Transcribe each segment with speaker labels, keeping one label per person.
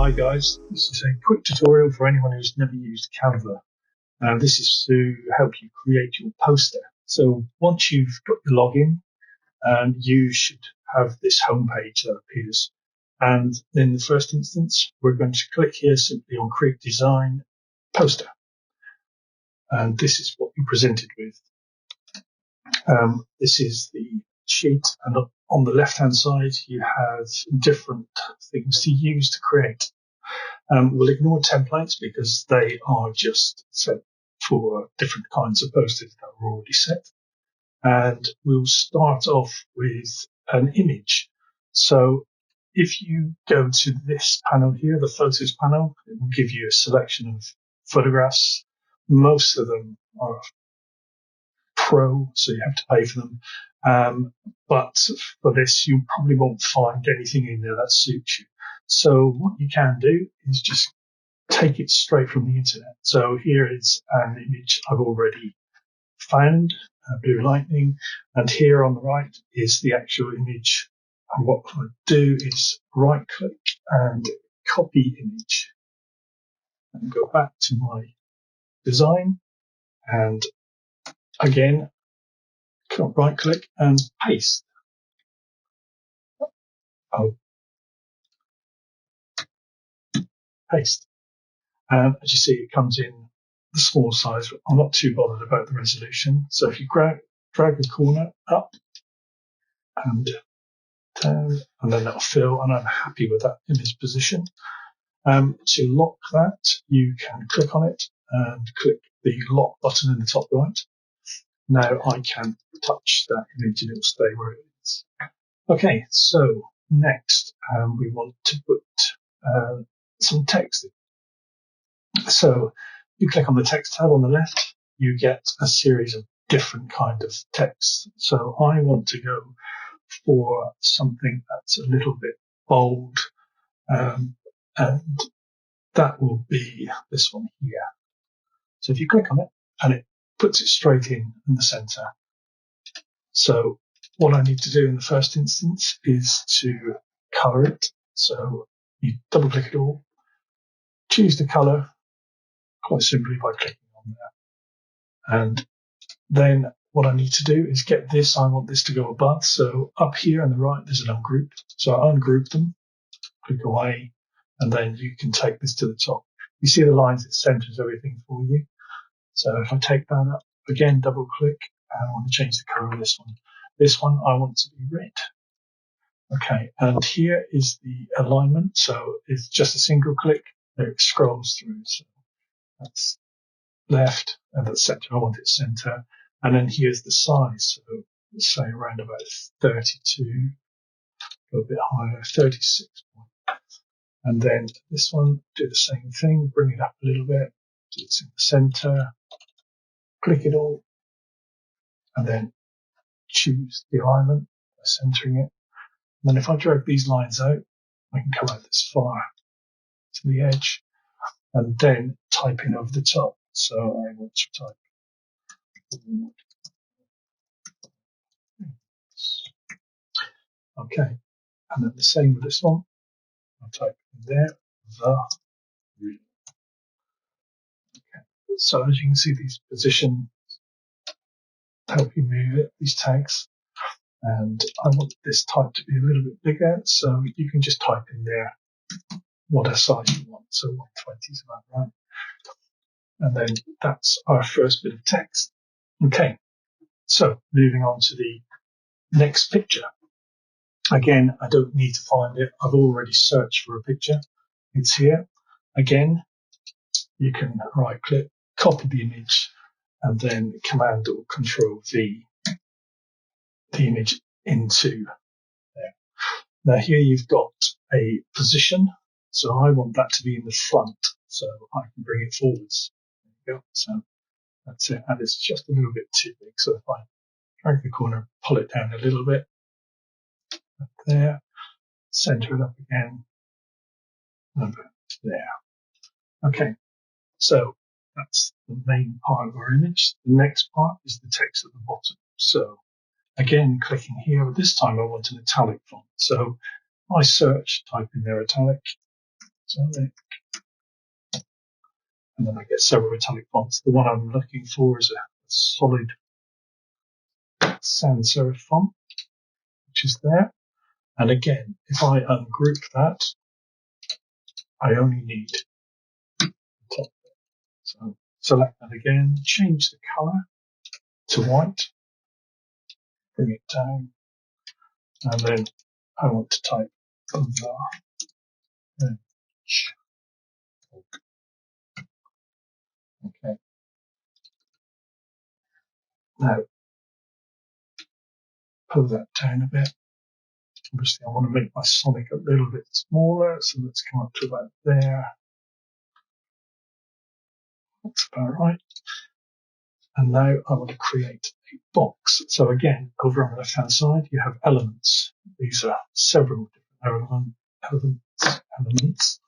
Speaker 1: Hi guys, this is a quick tutorial for anyone who's never used Canva. This is to help you create your poster. So once you've got your login, you should have this homepage that appears. And in the first instance, we're going to click here simply on Create Design Poster. And this is what you're presented with. This is the sheet, and on the left-hand side, you have different things to use to create. We'll ignore templates because they are just set for different kinds of posters that are already set. And we'll start off with an image. So if you go to this panel here, the photos panel, it will give you a selection of photographs. Most of them are pro, so you have to pay for them. But for this, you probably won't find anything in there that suits you. So what you can do is just take it straight from the internet. So here is an image I've already found, Blue Lightning, and here on the right is the actual image. And what I do is right click and copy image and go back to my design, and again right click and paste. Paste. And as you see, it comes in the small size. I'm not too bothered about the resolution. So if you drag a corner up and down, and then that'll fill, and I'm happy with that image position. To lock that, you can click on it and click the lock button in the top right. Now I can touch that image and it will stay where it is. Okay, so next we want to put some text in. So you click on the text tab on the left, you get a series of different kind of text. So I want to go for something that's a little bit bold, and that will be this one here. So if you click on it, and it puts it straight in the center. So what I need to do in the first instance is to color it. So you double click it all, choose the color quite simply by clicking on there. And then what I need to do is get this. I want this to go above. So up here on the right, there's an ungroup. So I ungroup them, click away, and then you can take this to the top. You see the lines, it centers everything for you. So if I take that up, again, double click, and I want to change the color of this one. This one I want to be red. Okay, and here is the alignment. So it's just a single click, it scrolls through. So that's left, and that's center. I want it center. And then here's the size. So let's say around about 32, a little bit higher, 36. And then this one, do the same thing, bring it up a little bit, so it's in the center, click it all, and then choose the alignment by centering it. And then if I drag these lines out, I can come out this far to the edge and then type in over the top. So I want to type. Okay. And then the same with this one. I'll type in there, the. Okay. So as you can see, these positions help you move it, these tags. And I want this type to be a little bit bigger, so you can just type in there what size you want. So 120 is about right. And then that's our first bit of text. Okay, so moving on to the next picture. Again, I don't need to find it. I've already searched for a picture. It's here. Again, you can right click, copy the image, and then Command or Control V the image into there. Now here you've got a position. So I want that to be in the front, so I can bring it forwards. There you go. So that's it. And it's just a little bit too big. So if I drag the corner, pull it down a little bit, up there, center it up again, and there. Okay. So that's the main part of our image. The next part is the text at the bottom. So again, clicking here, this time I want an italic font. So I search, type in there italic, Italic. And then I get several italic fonts. The one I'm looking for is a solid sans serif font, which is there. And again, if I ungroup that, I only need the top. So select that again, change the color to white, bring it down, and then I want to type the okay. Now pull that down a bit. Obviously, I want to make my Sonic a little bit smaller, so let's come up to about there. That's about right. And now I want to create a box. So again, over on the left-hand side, you have elements. These are several different elements.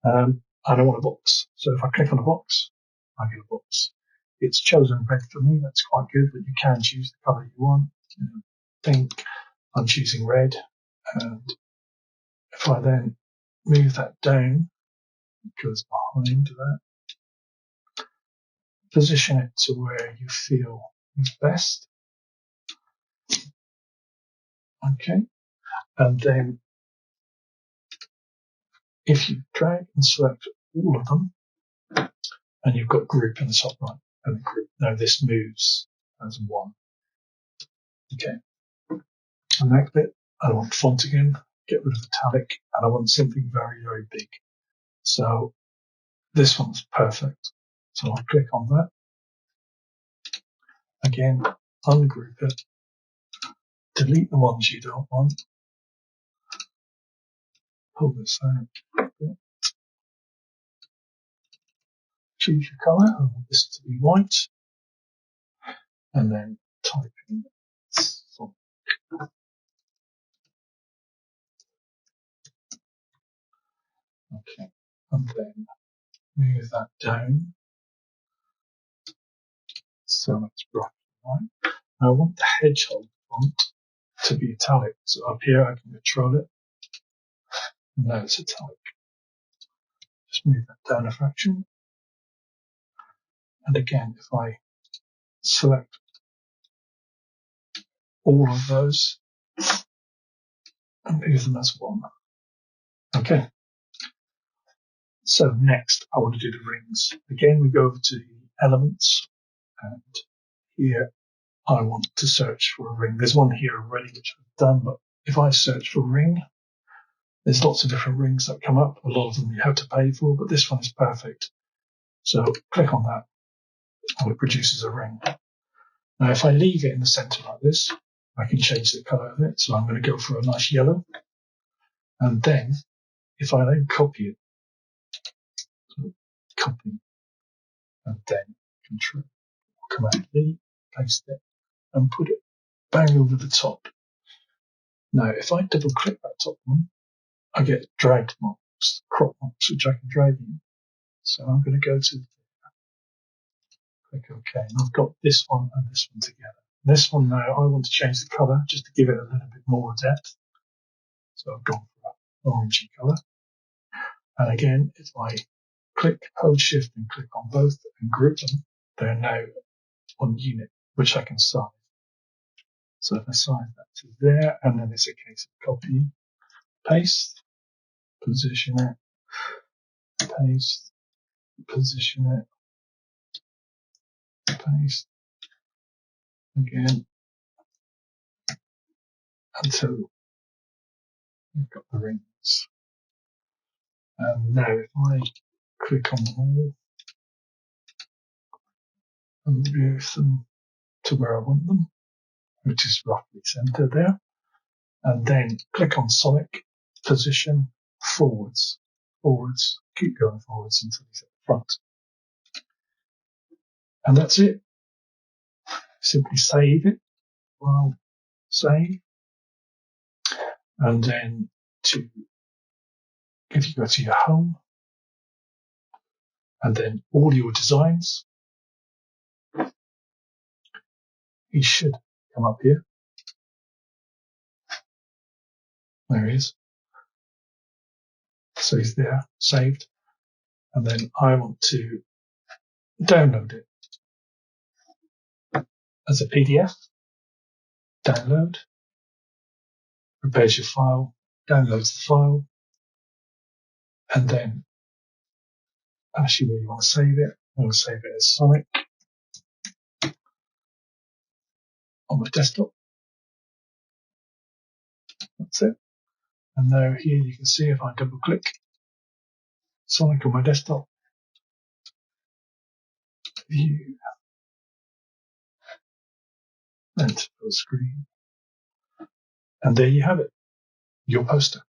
Speaker 1: And I want a box. So if I click on a box, I get a box. It's chosen red for me. That's quite good, but you can choose the color you want. Pink. I'm choosing red. And if I then move that down, it goes behind that. Position it to where you feel is best. Okay. And then if you drag and select all of them, and you've got group in the top right, and group. Now this moves as one. Okay. And next bit, I want font again, get rid of italic, and I want something very, very big. So this one's perfect. So I'll click on that. Again, ungroup it, delete the ones you don't want, pull this out, choose your color. I want this to be white, and then type in font. Okay, and then move that down so it's bright white. I want the hedgehog font to be italic. So up here I can control it. And now it's italic. Just move that down a fraction. And again, if I select all of those and move them as one. Okay. So next I want to do the rings. Again, we go over to the elements, and here I want to search for a ring. There's one here already which I've done, but if I search for ring, there's lots of different rings that come up. A lot of them you have to pay for, but this one is perfect. So click on that and it produces a ring. Now if I leave it in the center like this, I can change the color of it. So I'm going to go for a nice yellow. And then if I then copy it, so copy, and then Control, Command V, paste it, and put it bang over the top. Now if I double click that top one, I get drag marks, crop marks, which I can drag in. So I'm going to go to click OK, and I've got this one and this one together. This one now, I want to change the color just to give it a little bit more depth. So I've gone for an orangey color. And again, if I click, hold shift and click on both and group them, they're now one unit, which I can size. So if I size that to there, and then it's a case of copy, paste, position it, paste, position it, paste, again, until you've got the rings. Now if I click on them all and move them to where I want them, which is roughly centered there, and then click on Sonic, position, forwards, keep going forwards until he's at the front. And that's it. Simply save it. Well, save. And then if you go to your home, and then all your designs, he should come up here. There he is. So he's there, saved. And then I want to download it as a PDF. Download. Prepares your file. Downloads the file. And then asks you where you want to save it. I want to save it as Sonic on my desktop. That's it. And now here you can see if I double click Sonic on my desktop, view, enter full screen. And there you have it, your poster.